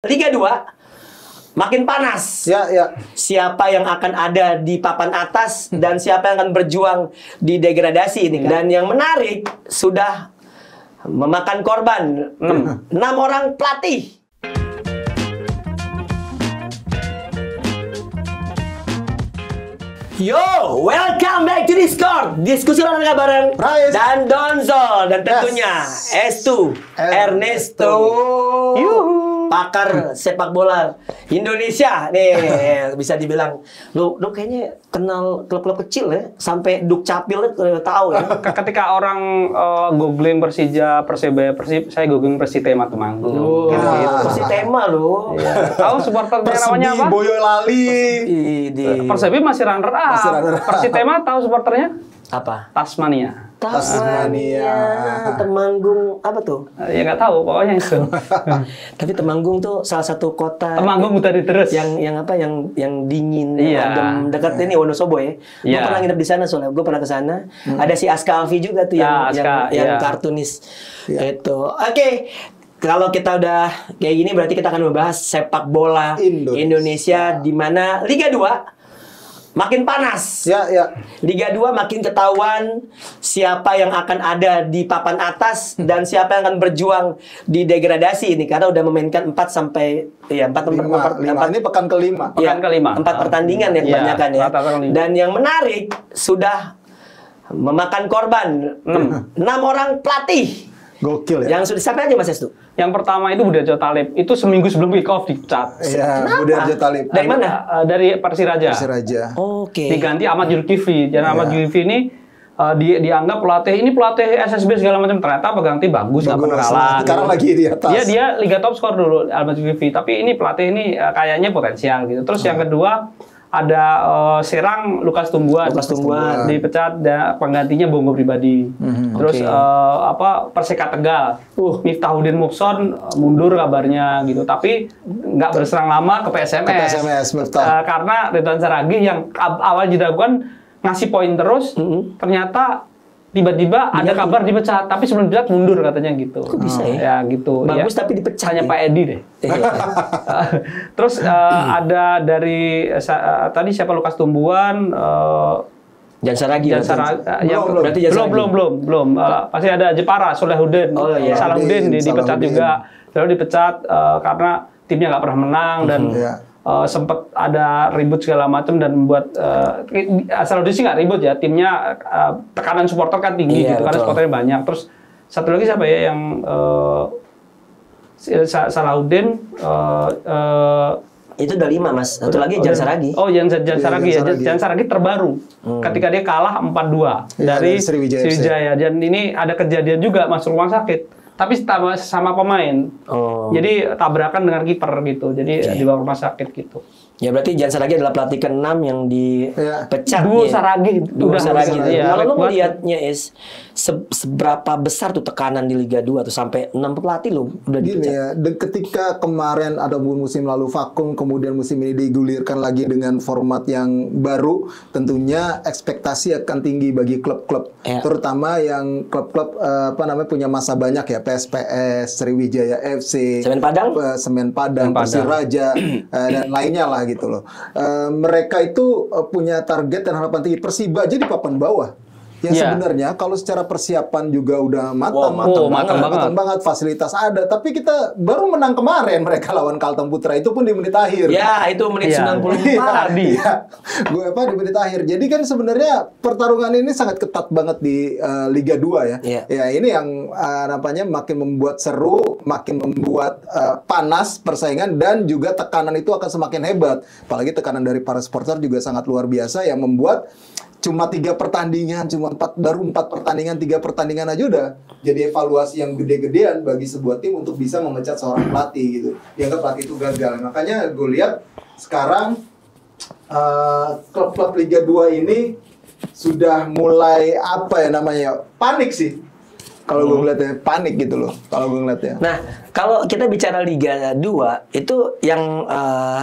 Liga 2 makin panas. Ya. Siapa yang akan ada di papan atas dan siapa yang akan berjuang di degradasi ini. Dan yang menarik sudah memakan korban 6 orang pelatih. Yo, welcome back to Discord. Diskusi olahraga bareng Rais dan Donzol dan tentunya Estu Ernesto. Pakar sepak bola Indonesia nih, bisa dibilang lu kayaknya kenal klub-klub kecil ya, sampai Dukcapil tahu ya. Ketika orang googling Persija, Persebaya, Persib, saya googling Persitema Temanggung. Persitema lu. Tahu supporternya namanya apa? Boyolali. Persebaya masih runner up. Persitema tahu supporternya? Apa? Tasmania. Temanggung apa tuh? Ya nggak tahu, pokoknya itu. Tapi Temanggung tuh salah satu kota. Temanggung tadi terus. Yang dingin, Iya. adem, dekat ini Wonosobo ya. Gue Iya. pernah nginep di sana soalnya. Gue pernah ke sana. Ada si Aska Alfi juga tuh yang iya. kartunis. Itu. Oke. Kalau kita udah kayak gini berarti kita akan membahas sepak bola Indonesia di mana Liga 2 makin panas. Ya. Liga 2 makin ketahuan siapa yang akan ada di papan atas dan siapa yang akan berjuang di degradasi ini karena udah memainkan 4 sampai ya 4 Ini pekan kelima. Pekan kelima. 4 pertandingan yang kebanyakan ya. Dan yang menarik sudah memakan korban 6 orang pelatih. Gokil ya. Yang sudah siapa aja Mas Estu? Yang pertama itu Budiarjo Talib. Itu seminggu sebelum kick off dipecat. Iya, Budiarjo Talib. Dari mana? Dari Persiraja. Oke. Diganti Ahmad Zulkifli. Dan Ahmad Zulkifli ini dianggap pelatih SSB segala macam, ternyata pegang tim bagus, nggak pernah kalah. Sekarang lagi di atas. Dia Liga Top Skor dulu Ahmad Zulkifli, tapi ini pelatih ini kayaknya potensial gitu. Terus yang kedua ada Serang Lukas Tumbuhan dipecat dan penggantinya Bongo Pribadi. Terus Perseka Tegal Miftahuddin Mukson mundur kabarnya gitu, tapi nggak berserang lama ke PSMS, karena Ridwan Saragih yang awal dilakukan ngasih poin terus, ternyata tiba-tiba ada kabar dipecat, tapi sebelum dipecat mundur katanya gitu. Kok bisa ya? Ya gitu. Bagus tapi dipecat. Hanya Pak Edi deh. Terus ada dari tadi siapa Lukas Tumbuhan, Jansaragi. Belum. Pasti ada Jepara, Salahuddin dipecat juga. Lalu dipecat karena timnya nggak pernah menang dan sempat ada ribut segala macam dan membuat Salahuddin sih nggak ribut ya, timnya tekanan supporter kan tinggi gitu karena supporternya banyak. Terus satu lagi siapa ya yang Salahuddin itu udah 5 Mas. Satu lagi Jansaragi. Jansaragi ya. Jansaragi terbaru. Ketika dia kalah 4-2 dari Sriwijaya. Dan ini ada kejadian juga masuk rumah sakit. Tapi sama pemain. Jadi tabrakan dengan kiper gitu. Jadi dibawa rumah sakit gitu. Ya berarti Jansaragi adalah pelatih ke-6 yang dipecat. Duo Saragi. Kalau lu melihatnya seberapa besar tuh tekanan di Liga 2 tuh sampai 6 pelatih lu udah dipecat. Gini ya, ketika kemarin ada musim lalu vakum, kemudian musim ini digulirkan lagi dengan format yang baru, tentunya ekspektasi akan tinggi bagi klub-klub, terutama yang klub-klub punya masa banyak ya, PSPS, Sriwijaya FC, Semen Padang, Persiraja dan lainnya lah gitu loh. Mereka itu punya target dan harapan tinggi. Persiba aja di papan bawah. Yang sebenarnya kalau secara persiapan juga udah matang banget, fasilitas ada, tapi kita baru menang kemarin mereka lawan Kalteng Putra, itu pun di menit akhir. Ya, itu menit 94. Di menit akhir. Jadi kan sebenarnya pertarungan ini sangat ketat banget di Liga 2 ya. Ya, ini yang makin membuat seru, makin membuat panas persaingan, dan juga tekanan itu akan semakin hebat. Apalagi tekanan dari para supporter juga sangat luar biasa yang membuat cuma 3 pertandingan, baru 4 pertandingan, 3 pertandingan aja udah jadi evaluasi yang gede-gedean bagi sebuah tim untuk bisa memecat seorang pelatih gitu. Dianggap pelatih itu gagal. Makanya gue lihat sekarang klub-klub Liga 2 ini sudah mulai panik sih. Kalau gue ngeliatnya panik gitu loh. Kalau gue ngeliatnya. Nah, kalau kita bicara Liga 2 itu yang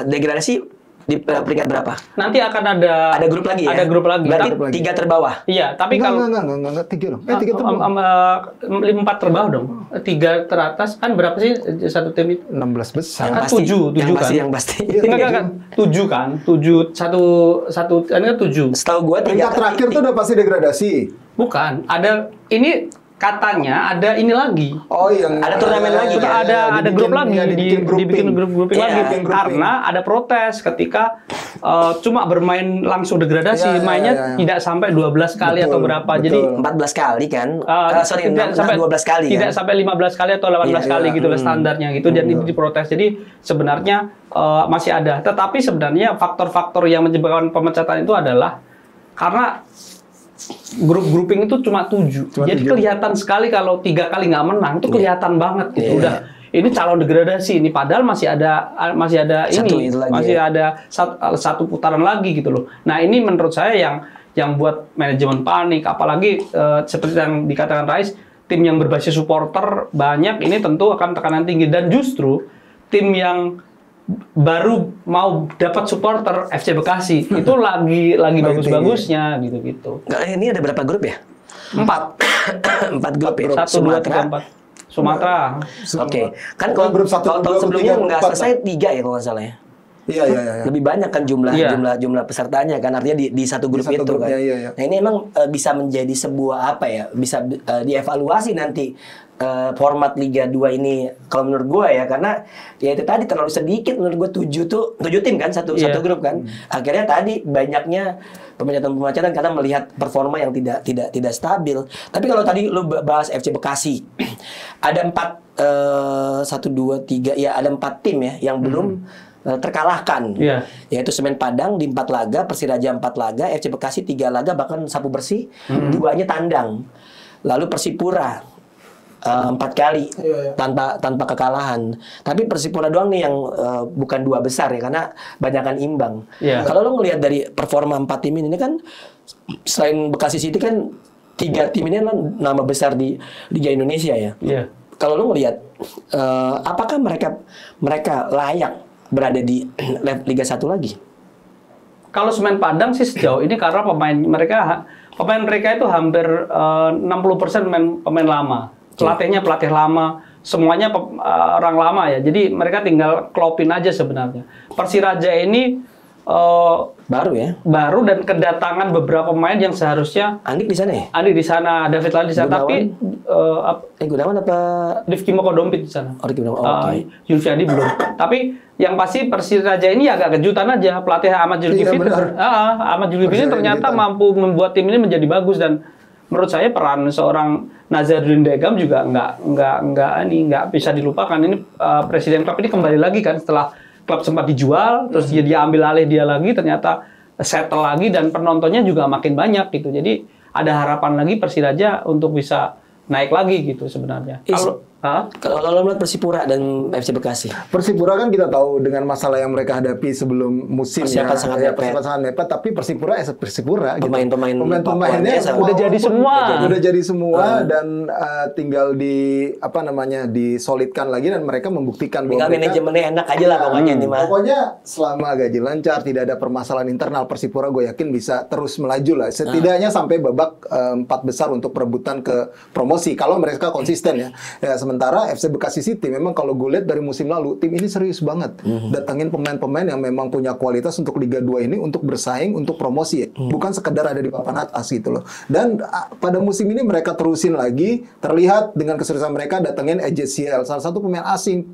degradasi Di peringkat berapa? Nanti akan ada grup lagi ya? Ada grup lagi. Berarti 3 terbawah? Iya, tapi kalau... Enggak, 3 dong. 3 terbawah. 4 terbawah dong. 3 teratas, kan berapa sih satu tim itu? 16 besar. Kan 7 kan? Yang pasti. Enggak, 7 kan? 7, satu, ini kan 7. Setahu gue peringkat terakhir tuh udah pasti degradasi. Bukan, ada, ini katanya ada ini lagi. Oh, yang ada turnamen lagi. Ada grup lagi, dibikin grup-gruping lagi. Karena ada protes ketika cuma bermain langsung degradasi, mainnya tidak sampai 12 kali atau berapa. Jadi 14 kali kan? Tidak sampai 12 kali. Tidak sampai 15 kali atau 18 kali gitu lah standarnya gitu. Dan itu diprotes. Jadi sebenarnya masih ada. Tetapi sebenarnya faktor-faktor yang menyebabkan pemecatan itu adalah karena grup-grouping itu cuma 7. Jadi kelihatan sekali kalau 3 kali nggak menang itu kelihatan banget gitu. Udah ini calon degradasi ini, padahal masih ada satu putaran lagi gitu loh. Nah, ini menurut saya yang buat manajemen panik, apalagi seperti yang dikatakan Rais, tim yang berbasis supporter banyak, ini tentu akan tekanan tinggi. Dan justru tim yang baru mau dapat supporter FC Bekasi itu lagi bagus-bagusnya gitu. Ini ada berapa grup ya? 4 grup ya. 1, 2, 3, 4. Sumatera. Oke. Kan kalau grup tahun sebelumnya nggak selesai 3 ya kalau nggak salah ya. Iya. Lebih banyak kan jumlah pesertanya kan, artinya di satu grup itu kan. Iya. Nah, ini emang bisa menjadi sebuah apa ya? Bisa dievaluasi nanti format Liga 2 ini kalau menurut gue ya, karena ya itu tadi terlalu sedikit menurut gue 7 tim kan satu grup kan. Akhirnya tadi banyaknya pemecatan karena melihat performa yang tidak stabil. Tapi kalau tadi lu bahas FC Bekasi ada 4 tim ya yang belum terkalahkan, yaitu Semen Padang di 4 laga, Persiraja 4 laga, FC Bekasi 3 laga, bahkan Sapu Bersih 2-nya tandang. Lalu Persipura 4 kali tanpa kekalahan. Tapi Persipura doang nih yang bukan 2 besar ya, karena banyakan imbang. Kalau lo ngelihat dari performa 4 tim ini kan, selain Bekasi City kan 3 tim ini kan nama besar di Liga Indonesia ya. Kalau lo ngelihat apakah mereka layak berada di Liga 1 lagi? Kalau Semen Padang sih sejauh ini karena pemain mereka itu hampir 60% pemain lama. Pelatihnya pelatih lama, semuanya orang lama ya. Jadi mereka tinggal klopin aja sebenarnya. Persiraja ini baru dan kedatangan beberapa pemain yang seharusnya Andik di sana ya? Andik di sana, David Lali di sana, tapi Gunawan apa Rifki Mokodompit di sana. Yulfiadi belum. Tapi yang pasti Persiraja ini agak kejutan aja. Pelatih Ahmad Zulkifli ternyata mampu membuat tim ini menjadi bagus, dan menurut saya peran seorang Nazarudin Degam juga nggak bisa dilupakan. Ini presiden klub ini kembali lagi kan setelah klub sempat dijual, terus dia ambil alih dia lagi, ternyata settle lagi dan penontonnya juga makin banyak gitu. Jadi ada harapan lagi Persiraja untuk bisa naik lagi gitu sebenarnya. Kalau lo melihat Persipura dan FC Bekasi, Persipura kan kita tahu dengan masalah yang mereka hadapi sebelum musim persiapan sangat mepet, tapi Persipura Persipura pemain-pemainnya udah jadi semua dan tinggal disolidkan lagi, dan mereka membuktikan bahwa manajemennya enak aja lah pokoknya ini mah. Pokoknya selama gaji lancar, tidak ada permasalahan internal, Persipura gue yakin bisa terus melaju lah, setidaknya sampai babak 4 besar untuk perebutan ke promosi kalau mereka konsisten ya. Sementara FC Bekasi City memang kalau gue lihat dari musim lalu, tim ini serius banget. Datangin pemain-pemain yang memang punya kualitas untuk Liga 2 ini untuk bersaing untuk promosi. Bukan sekedar ada di papan atas gitu loh. Dan pada musim ini mereka terusin lagi, terlihat dengan keseriusan mereka datangin EJCL, salah satu pemain asing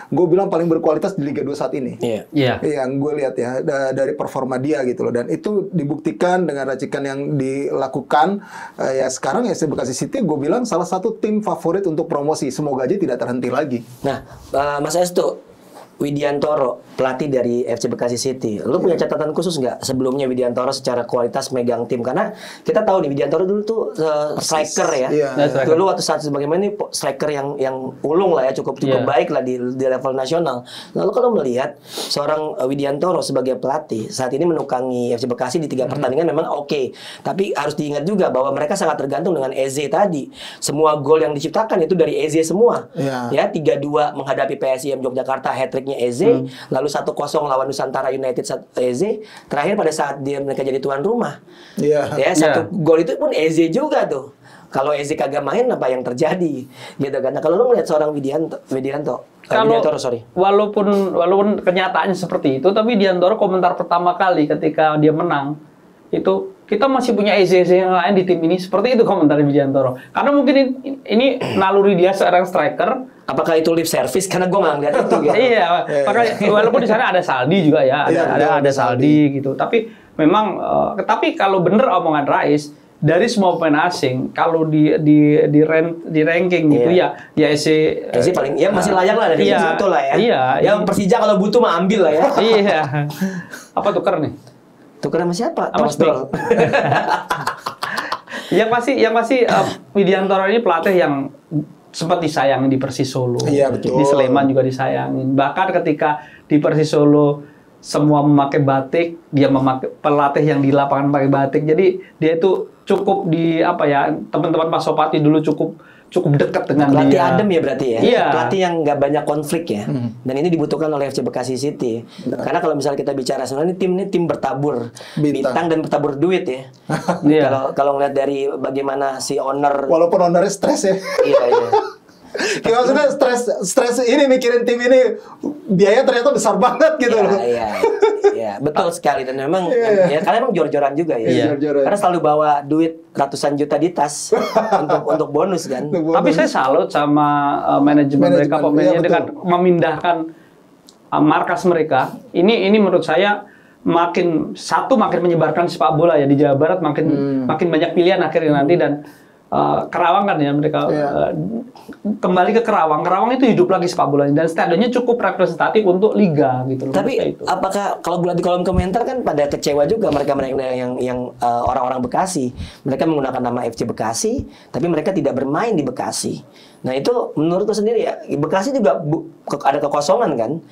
gue bilang paling berkualitas di Liga 2 saat ini. Yang gue lihat ya dari performa dia gitu loh. Dan itu dibuktikan dengan racikan yang dilakukan. Ya sekarang FC Bekasi City gue bilang salah satu tim favorit untuk promosi, semoga aja tidak terhenti lagi. Nah, Mas Estu, Widiantoro, pelatih dari FC Bekasi City. Lu punya catatan khusus nggak sebelumnya Widiantoro secara kualitas megang tim? Karena kita tahu nih Widiantoro dulu tuh striker ya. Dulu waktu saat sebagaimana ini striker yang ulung lah ya, cukup baik lah di level nasional. Lalu kalau melihat seorang Widiantoro sebagai pelatih saat ini menukangi FC Bekasi di 3 pertandingan memang oke. Tapi harus diingat juga bahwa mereka sangat tergantung dengan Eze tadi. Semua gol yang diciptakan itu dari Eze semua. Ya 3-2 menghadapi PSIM Yogyakarta, hat-trick backnya Eze, lalu 1-0 lawan Nusantara United Eze, terakhir pada saat mereka jadi tuan rumah. Iya. Ya, satu gol itu pun Eze juga tuh. Kalau Eze kagak main apa yang terjadi? Gitu kan. Nah, kalau lu melihat seorang Widianto, walaupun kenyataannya seperti itu, tapi Widiantoro komentar pertama kali ketika dia menang itu, kita masih punya Eze yang lain di tim ini, seperti itu komentar Widiantoro. Karena mungkin ini naluri dia seorang striker. Apakah itu lip service? Karena gue nggak ngeliat itu gitu. Iya, makanya walaupun di sana ada Saldi juga ya, ada Saldi gitu. Tapi memang, tapi kalau bener omongan Rais, dari semua pemain asing, kalau di ranking gitu ya Eze paling ya masih layak lah dari situ lah ya. Iya. Yang Persija kalau butuh mah ambil lah ya. Iya. Apa tuker nih? Tuker sama siapa? Sama Spik. yang pasti Widiantoro ini pelatih yang sempat disayangin di Persis Solo. Iya, betul. Di Sleman juga disayangin. Bahkan ketika di Persis Solo semua memakai batik, dia memakai pelatih yang di lapangan pakai batik. Jadi dia itu cukup teman-teman Pak Sopati dulu cukup dekat dengan pelatih dia. adem ya berarti ya. Iya. Pelatih yang nggak banyak konflik ya. Dan ini dibutuhkan oleh FC Bekasi City. Karena kalau misalnya kita bicara sebenarnya ini tim bertabur bintang dan bertabur duit ya. Kalau ngeliat dari bagaimana si owner, walaupun ownernya stres ya. Iya. Ya, maksudnya stres ini mikirin tim ini biaya ternyata besar banget gitu loh. Iya, betul sekali, dan memang ya karena memang jor-joran juga ya. Jor-joran. Karena selalu bawa duit ratusan juta di tas untuk bonus kan. Tapi saya salut sama manajemen mereka, pemainnya dengan memindahkan markas mereka. Ini menurut saya makin menyebarkan sepak bola ya di Jawa Barat, makin banyak pilihan akhirnya nanti. Dan Kerawang kan ya mereka kembali ke Kerawang itu hidup lagi sepak bola, dan stadionnya cukup representatif untuk liga gitu loh. Tapi apakah kalau di kolom komentar kan pada kecewa juga mereka yang orang-orang Bekasi, mereka menggunakan nama FC Bekasi tapi mereka tidak bermain di Bekasi. Nah itu menurutku sendiri ya, Bekasi juga ada kekosongan kan.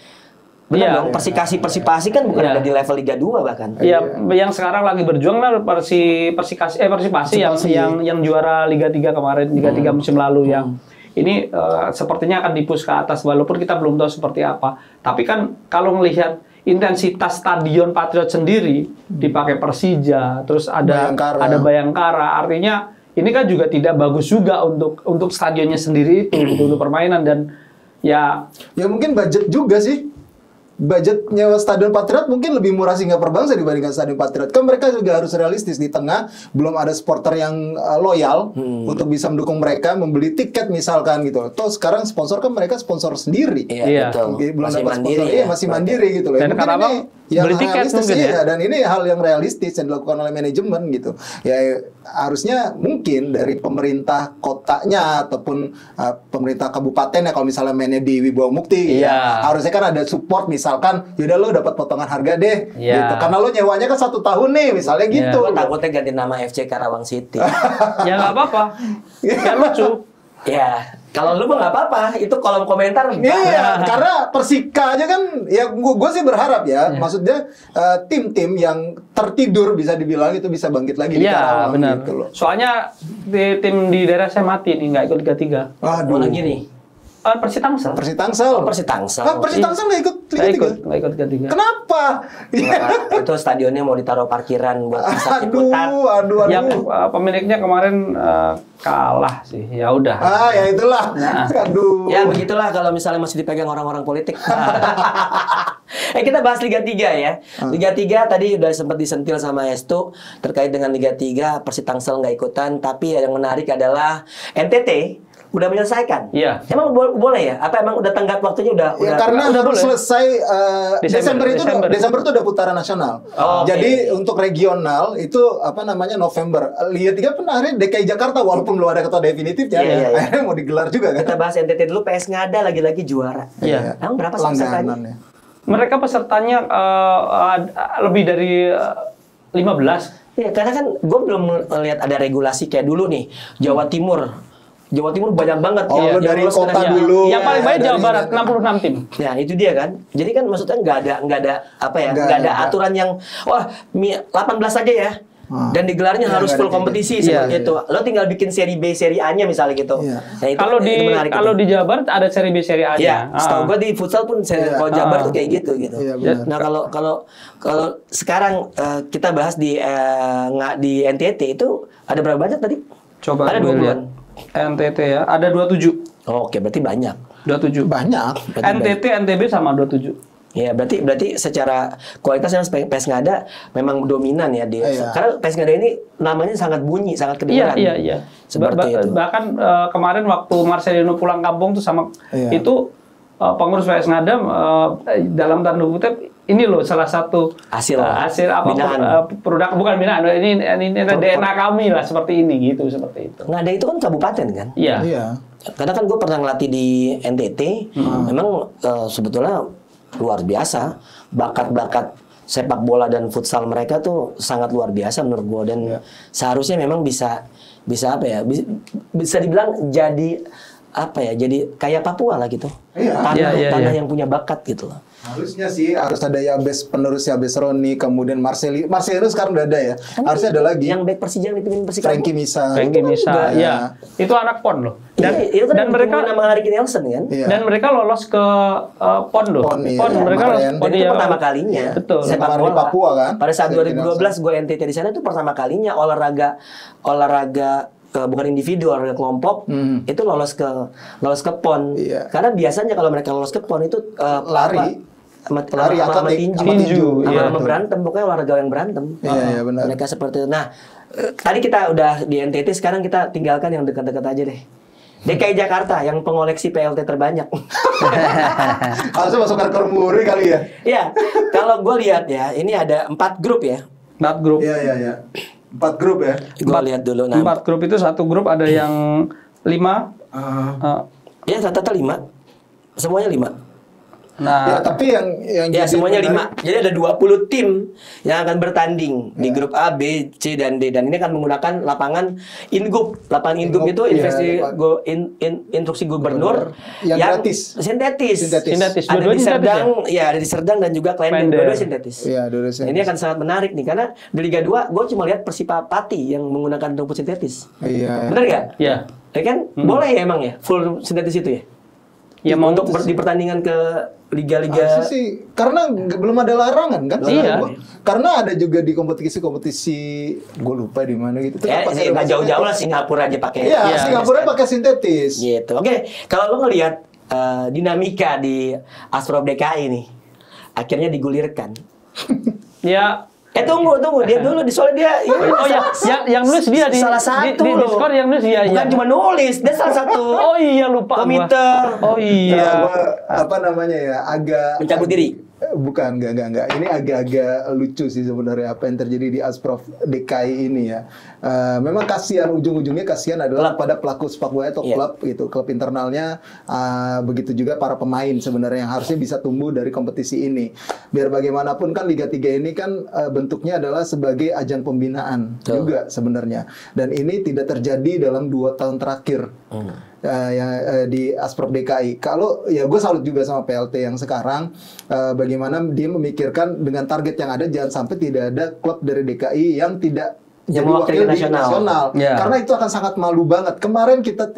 Benar dong, Persipasi kan bukan ada di level Liga 2 bahkan. Iya, yang sekarang lagi berjuang lah Persipasi yang juara Liga 3 kemarin, Liga 3 musim lalu yang ini sepertinya akan dipush ke atas, walaupun kita belum tahu seperti apa. Tapi kan kalau melihat intensitas stadion Patriot sendiri dipakai Persija, terus ada Bayangkara, artinya ini kan juga tidak bagus juga untuk stadionnya sendiri itu untuk permainan. Dan ya mungkin budget juga sih. Budget nyewa Stadion Patriot mungkin lebih murah Singa Perbangsa dibandingkan Stadion Patriot. Kan mereka juga harus realistis, di tengah belum ada supporter yang loyal untuk bisa mendukung mereka, membeli tiket misalkan gitu. Toh sekarang sponsor kan mereka sponsor sendiri. Iya, betul. Belum Masih dapat mandiri sponsor, ya, masih mandiri gitu loh. Dan mungkin ini yang beli tiket mungkin ya. Dan ini hal yang realistis yang dilakukan oleh manajemen gitu. Ya harusnya mungkin dari pemerintah kotanya ataupun pemerintah kabupaten ya, kalau misalnya mainnya di Wibawa Mukti ya, harusnya kan ada support, misalkan yaudah lo dapat potongan harga deh gitu. Karena lo nyewanya kan 1 tahun nih misalnya gitu. Gue takutnya ganti nama FC Karawang City. Ya nggak apa-apa, ya lucu. Ya, kalau lu mah nggak apa-apa, itu kolom komentar. Iya, karena Persika aja kan, ya gue sih berharap ya, maksudnya tim-tim yang tertidur bisa dibilang itu bisa bangkit lagi di Karawang. Benar. Gitu loh. Soalnya tim di daerah saya mati nih, nggak ikut Liga 3. Aduh, lagi nih. Persitangsel. Persitangsel nggak ikut Liga 3? Nggak ikut Liga 3. Kenapa? Itu stadionnya mau ditaruh parkiran buat bisa diputar. Aduh. Ya, pemiliknya kemarin kalah sih. Ya udah. Ya itulah. Aduh. Ya begitulah kalau misalnya masih dipegang orang-orang politik. Kita bahas Liga 3 ya. Liga 3 tadi udah sempat disentil sama Estu terkait dengan Liga 3, Persitangsel nggak ikutan, tapi yang menarik adalah NTT udah menyelesaikan. Iya. Emang boleh ya? Apa emang udah tenggat waktunya karena udah boleh. Selesai Desember itu udah putaran nasional. Jadi untuk regional itu November. Liga 3 pun akhirnya DKI Jakarta walaupun belum ada ketua definitifnya. Akhirnya mau digelar juga kan. Kita bahas NTT dulu. PS Ngada lagi-lagi juara. Iya. Emang berapa pesertanya? Mereka pesertanya lebih dari 15. Iya, karena kan gue belum melihat ada regulasi kayak dulu nih. Jawa Timur banyak banget. Dari kota dulu. Yang paling banyak Jawa Barat, 66 tim. Ya, itu dia kan. Jadi kan maksudnya nggak ada aturan yang 18 aja ya. Dan digelarnya harus full kompetisi seperti itu. Lo tinggal bikin seri B, seri A-nya misalnya gitu. Nah, itu kalau di Jawa Barat ada seri B, seri A-nya. Setahu gue di futsal pun kalau Jabar tuh kayak gitu. Nah, kalau sekarang kita bahas di NTT itu ada berapa banyak tadi? Coba ada 20-an. NTT ya, ada 27. Oke, berarti banyak. 27. Banyak. NTT, NTB sama 27. Ya, berarti secara kualitas yang PS Ngada memang dominan ya dia. Karena PS Ngada ini namanya sangat bunyi, sangat kedengaran. Iya. Seperti itu. Bahkan kemarin waktu Marcelino pulang kampung tuh sama itu pengurus PS Ngada dalam tanda kutip ini loh salah satu hasil apa produk bukan binaan ini DNA kami lah seperti ini gitu seperti itu. Ngada itu kan kabupaten kan? Iya. Karena kan gue pernah ngelatih di NTT, memang sebetulnya luar biasa bakat-bakat sepak bola dan futsal mereka tuh sangat luar biasa menurut gue dan seharusnya memang bisa apa ya bisa dibilang jadi apa ya jadi kayak Papua lah gitu tanah yang punya bakat gitu loh. Harusnya sih harus ada penerus Yabes Roni, kemudian Marcelino sekarang udah ada ya. Harusnya ada lagi. Yang back Persija yang dipilih Persikabo. Frankie Misa. Iya. Itu anak PON loh. Dan mereka nama Hariki Nelson kan. Dan mereka lolos ke PON loh. PON mereka lolos. Itu pertama kalinya. Betul. Sepak bola. Di Papua kan. Pada saat 2012 gue NTT di sana itu pertama kalinya olahraga bukan individu olahraga kelompok itu lolos ke PON. Karena biasanya kalau mereka lolos ke PON itu lari sama tinju, sama berantem, pokoknya olahraga yang berantem. Iya, benar. Mereka seperti itu. Nah, tadi kita udah di NTT, sekarang kita tinggalkan yang dekat-dekat aja deh. DKI Jakarta yang pengoleksi PLT terbanyak. Harusnya masuk kategori muri kali ya? Iya, kalau gue lihat ya, ini ada 4 grup ya. 4 grup. Iya. 4 grup ya? Gue lihat dulu. 4 grup itu satu grup ada yang 5. Ya, rata-rata 5. Semuanya 5. Nah, ya, tapi yang ya semuanya 5. Jadi ada 20 tim yang akan bertanding di grup A, B, C dan D dan ini akan menggunakan lapangan Ingub. Lapangan Ingub itu instruksi gubernur yang gratis. Sintetis. Ada di Serdang, ada di Serdang dan juga Klender. Dua-dua sintetis. Iya, dua-dua sintetis. Ini akan sangat menarik nih karena di Liga 2 gue cuma lihat Persipa Pati yang menggunakan rumput sintetis. Iya. Benar nggak? Iya. Ya kan? Boleh ya emang ya full sintetis itu ya? Ya untuk di pertandingan ke liga-liga sih karena belum ada larangan kan? Iya. Karena ada juga di kompetisi gue lupa di mana gitu. Nggak jauh-jauh lah Singapura aja pakai. Iya, Singapura pakai sintetis. Gitu. Oke, kalau lo ngelihat dinamika di Asprov DKI nih, akhirnya digulirkan. Ya. Tunggu dia dulu soalnya dia yang nulis dia di salah satu di Discord yang nulis dia bukan cuma nulis dia salah satu lupa komite apa namanya ya agak mencabut diri. Bukan, enggak. Ini agak-agak lucu sih sebenarnya apa yang terjadi di Asprov DKI ini ya. Memang ujung-ujungnya kasihan adalah pada pelaku sepak bola atau klub gitu, klub internalnya. Begitu juga para pemain sebenarnya yang harusnya bisa tumbuh dari kompetisi ini. Biar bagaimanapun kan Liga 3 ini kan bentuknya adalah sebagai ajang pembinaan juga sebenarnya. Dan ini tidak terjadi dalam 2 tahun terakhir. Di Asprov DKI. Kalau ya gue salut juga sama PLT yang sekarang bagaimana dia memikirkan dengan target yang ada jangan sampai tidak ada klub dari DKI yang tidak jadi wakil nasional. Karena itu akan sangat malu banget. Kemarin kita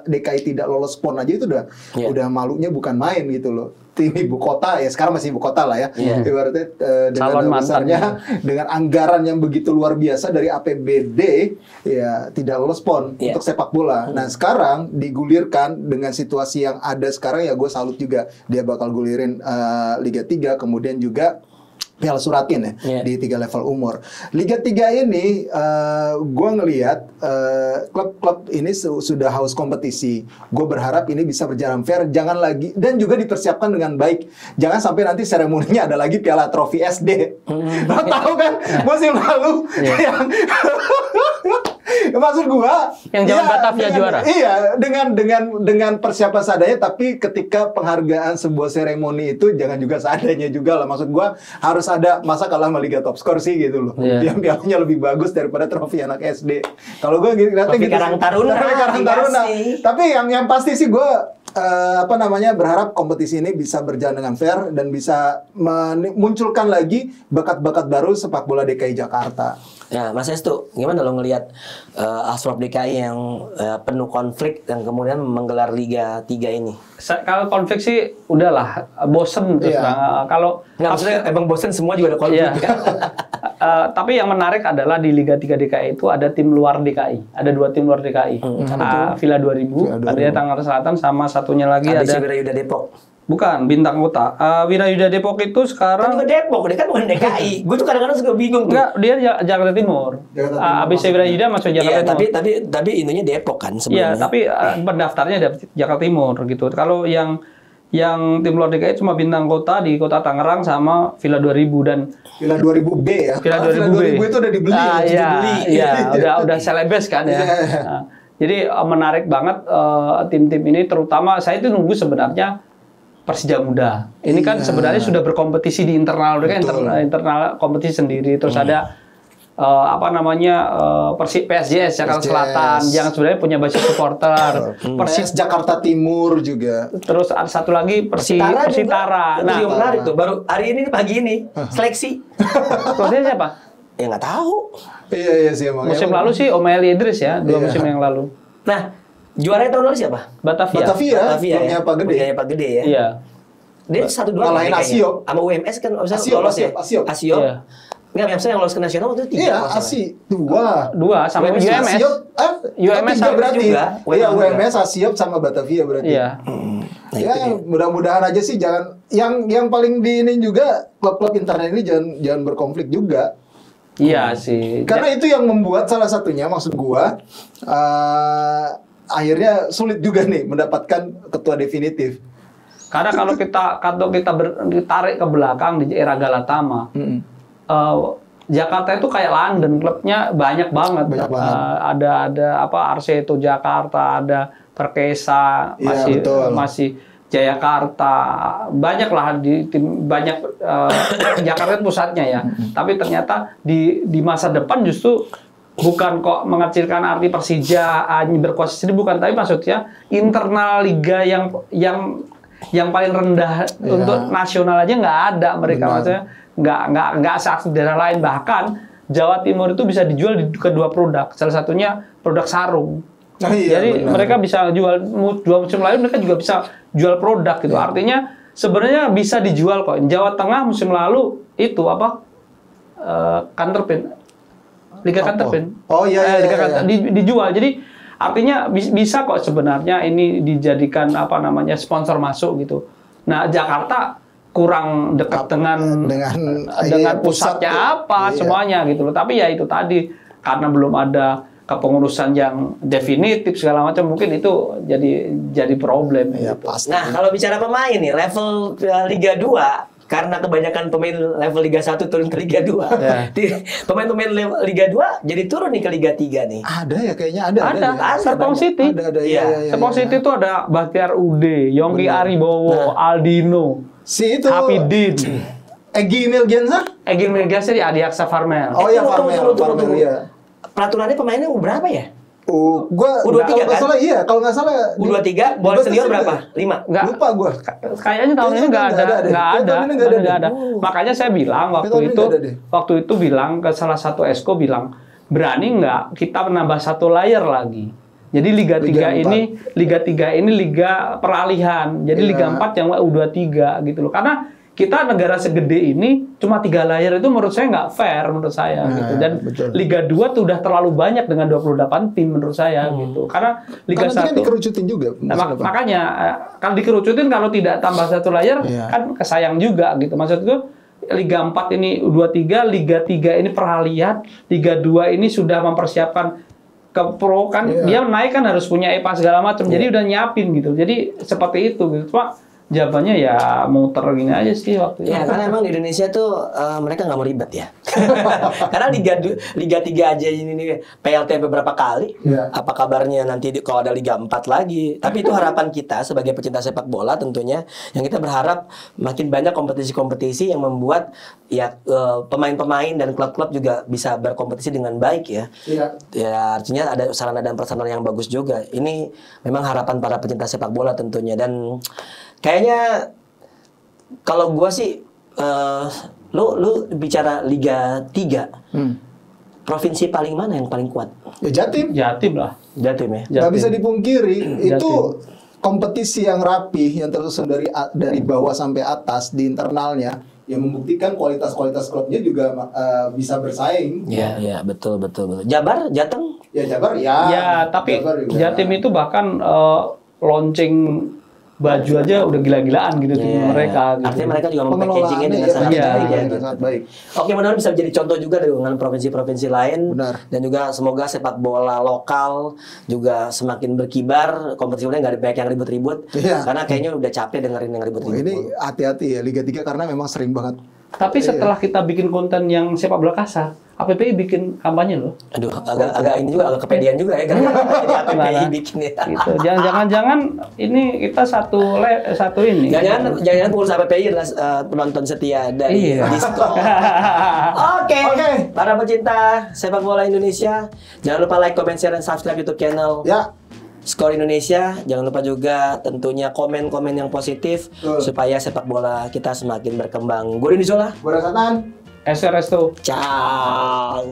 DKI tidak lolos PON aja itu udah malunya bukan main gitu loh. Tim ibu kota ya sekarang masih ibu kota lah ya. Ibaratnya dengan besarnya dengan anggaran yang begitu luar biasa dari APBD ya tidak lolos PON untuk sepak bola. Nah, sekarang digulirkan dengan situasi yang ada sekarang ya gue salut juga dia bakal gulirin Liga 3 kemudian juga Piala Suratin ya di 3 level umur. Liga 3 ini gue ngelihat klub-klub ini sudah haus kompetisi. Gue berharap ini bisa berjalan fair, jangan lagi dan juga dipersiapkan dengan baik. Jangan sampai nanti seremoninya ada lagi Piala Trofi SD. Lo tahu kan musim lalu yang maksud gua yang zaman Batavia juara. Iya, dengan persiapan seadanya tapi ketika penghargaan sebuah seremoni itu jangan juga seadanya juga lah. Maksud gua harus ada masa kalah sama Liga Top Skor sih gitu loh. Yang pialanya lebih bagus daripada trofi anak SD. Kalau gua ngeliatnya gitu. Karang Taruna. Tapi yang pasti sih gua berharap kompetisi ini bisa berjalan dengan fair dan bisa memunculkan lagi bakat-bakat baru sepak bola DKI Jakarta. Ya, Mas Estu, gimana lo ngelihat Asprop DKI yang penuh konflik dan kemudian menggelar Liga 3 ini? Kalau konflik sih udahlah, bosen terus. Kalau maksudnya emang bosen, semua juga ada konflik kan? Tapi yang menarik adalah di Liga 3 DKI itu ada tim luar DKI. Ada 2 tim luar DKI. Villa 2000, ada Tangerang Selatan, sama satunya lagi ada Wirayuda Depok. Bukan, Bintang Kota. Wirayuda Depok itu sekarang... Kan juga Depok, dia kan bukan DKI. Gue tuh kadang-kadang suka bingung tuh. Enggak, dia Jakarta Timur. ABC Wirayuda masuk Jakarta Timur. Tapi ininya Depok kan sebenarnya. Iya, tapi pendaftarnya ada Jakarta Timur gitu. Kalau yang tim luar DKI cuma Bintang Kota di Kota Tangerang sama Villa 2000 dan Villa 2000B ya. Villa 2000 itu udah dibeli. Udah selebes kan ya. Jadi menarik banget tim-tim ini, terutama saya itu nunggu sebenarnya Persija Muda. Ini kan sebenarnya sudah berkompetisi di internal, kan internal kompetisi sendiri. Terus ada PSJS Jakarta Selatan yang sebenarnya punya basis supporter. Persis Jakarta Timur juga. Terus ada satu lagi Persitara. Nah, itu menarik tuh. Baru hari ini pagi ini seleksi. Prosesnya siapa? Ya nggak tahu. Iya sih emang. Musim lalu sih Omaeli Idris ya, 2 musim yang lalu. Nah, juaranya tahun lalu siapa? Batavia ya. Pak Gede ya. Iya. Dia 1-2 ngalahin Asio sama UMS kan lolos ya. Asio. Enggak, maksudnya yang lolos ke nasional waktu itu 3. Iya, dua sama UMS. UMS berarti juga. Iya, UMS, Asiop sama Batavia berarti. Iya. Ya, mudah-mudahan aja sih jangan yang paling di ini juga klub-klub internet ini jangan berkonflik juga. Iya sih. Karena itu yang membuat salah satunya maksud gua akhirnya sulit juga nih mendapatkan ketua definitif. Karena kalau kita ditarik ke belakang di era Galatama, Jakarta itu kayak London, klubnya banyak banget. Ada Arseto Jakarta, ada Perkesa, masih Jayakarta, banyak lah di tim Jakarta itu pusatnya ya. Tapi ternyata di masa depan justru bukan kok mengecilkan arti Persija berkuasa sendiri, bukan, tapi maksudnya internal liga yang paling rendah untuk nasional aja nggak ada mereka. Maksudnya nggak seaktif daerah lain. Bahkan Jawa Timur itu bisa dijual di kedua produk, salah satunya produk sarung. Jadi mereka bisa jual 2 musim lalu, mereka juga bisa jual produk gitu. Artinya sebenarnya bisa dijual kok. Jawa Tengah musim lalu itu Kanterpin, Liga Kanterpin. Dijual. Jadi artinya bisa kok sebenarnya ini dijadikan sponsor masuk gitu. Nah, Jakarta kurang dekat dengan pusatnya semuanya gitu loh. Tapi ya itu tadi, karena belum ada kepengurusan yang definitif segala macam, mungkin itu jadi problem. Ya, gitu. Nah, kalau bicara pemain nih, level Liga 2, karena kebanyakan pemain level Liga 1 turun ke Liga 2. Pemain-pemain Liga 2 jadi turun nih ke Liga 3 nih. Ada ya kayaknya ada. Serpong City. Serpong City itu ada Bahtiar Ude, Yongki Aribowo, Aldino, Hafidin, Egy Milgiansa di Adiaksa Farmel. Oh iya, Farmel ya. Peraturannya pemainnya berapa ya? U23 kan? Kalau nggak salah U23 boleh senior berapa? 5? Lupa gua. Kayaknya tahun ini nggak ada. Makanya saya bilang waktu itu bilang ke salah satu esko, bilang berani nggak kita menambah 1 layer lagi. Jadi Liga 3 ini liga peralihan. Jadi Liga 4 yang U23 gitu loh. Karena kita negara segede ini cuma 3 layer itu menurut saya nggak fair menurut saya gitu. Dan Liga 2 tuh udah terlalu banyak dengan 28 tim menurut saya gitu. Karena Liga 1 kan dikerucutin juga. Makanya kalau dikerucutin, kalau tidak tambah 1 layer kan kesayang juga gitu. Maksud itu Liga 4 ini U23, Liga 3 ini peralihan, Liga 2 ini sudah mempersiapkan ke pro kan, dia naik kan harus punya EPA segala macam. Jadi udah nyiapin gitu. Jadi seperti itu gitu. Cuma jawabannya ya muter gini aja sih waktu itu. Ya, karena emang di Indonesia tuh mereka nggak mau ribet ya. Karena Liga 3 aja ini nih PLT beberapa kali. Iya. Apa kabarnya nanti kalau ada Liga 4 lagi. Tapi itu harapan kita sebagai pecinta sepak bola tentunya, yang kita berharap makin banyak kompetisi-kompetisi yang membuat ya pemain-pemain dan klub-klub juga bisa berkompetisi dengan baik ya. Iya. Ya artinya ada sarana dan prasarana yang bagus juga. Ini memang harapan para pecinta sepak bola tentunya, dan kayaknya kalau gua sih lu bicara Liga 3. Provinsi paling mana yang paling kuat? Ya Jatim. Jatim lah. Jatim ya. Nggak bisa dipungkiri, Jatim. itu kompetisi yang rapih, yang tersusun dari bawah sampai atas di internalnya, yang membuktikan kualitas klubnya juga bisa bersaing. Iya, betul. Jabar, Jateng? Ya Jabar ya. Ya, tapi Jabar juga. Jatim itu bahkan launching baju aja udah gila-gilaan gitu tim Iya. mereka. Gitu. Artinya mereka juga mempackagingnya Pengelolaannya dengan ya, sangat iya, baik ya. dengan sangat baik. Oke, mudah-mudahan bisa jadi contoh juga dengan provinsi-provinsi lain. Benar. Dan juga semoga sepak bola lokal juga semakin berkibar. Kompetisinya nggak ada banyak yang ribut-ribut. Iya. Karena kayaknya udah capek dengerin yang ribut-ribut. Ini hati-hati ya Liga 3 karena memang sering banget. Tapi setelah kita bikin konten yang sepak bola kasar, APPI bikin kampanye loh. Aduh, agak ini juga agak kepedean juga ya karena jadi APPI Gimana? bikin ya. Gitu. Jangan-jangan ini kita satu ini. Jangan pengurus APPI adalah penonton setia dari Iya. Disko. Oke. Para pecinta sepak bola Indonesia, jangan lupa like, comment, share, dan subscribe YouTube channel Ya. Skor Indonesia. Jangan lupa juga tentunya komen-komen yang positif supaya sepak bola kita semakin berkembang. Gue Rini Zola. Gue Rasatan. SRS tuh. Ciao.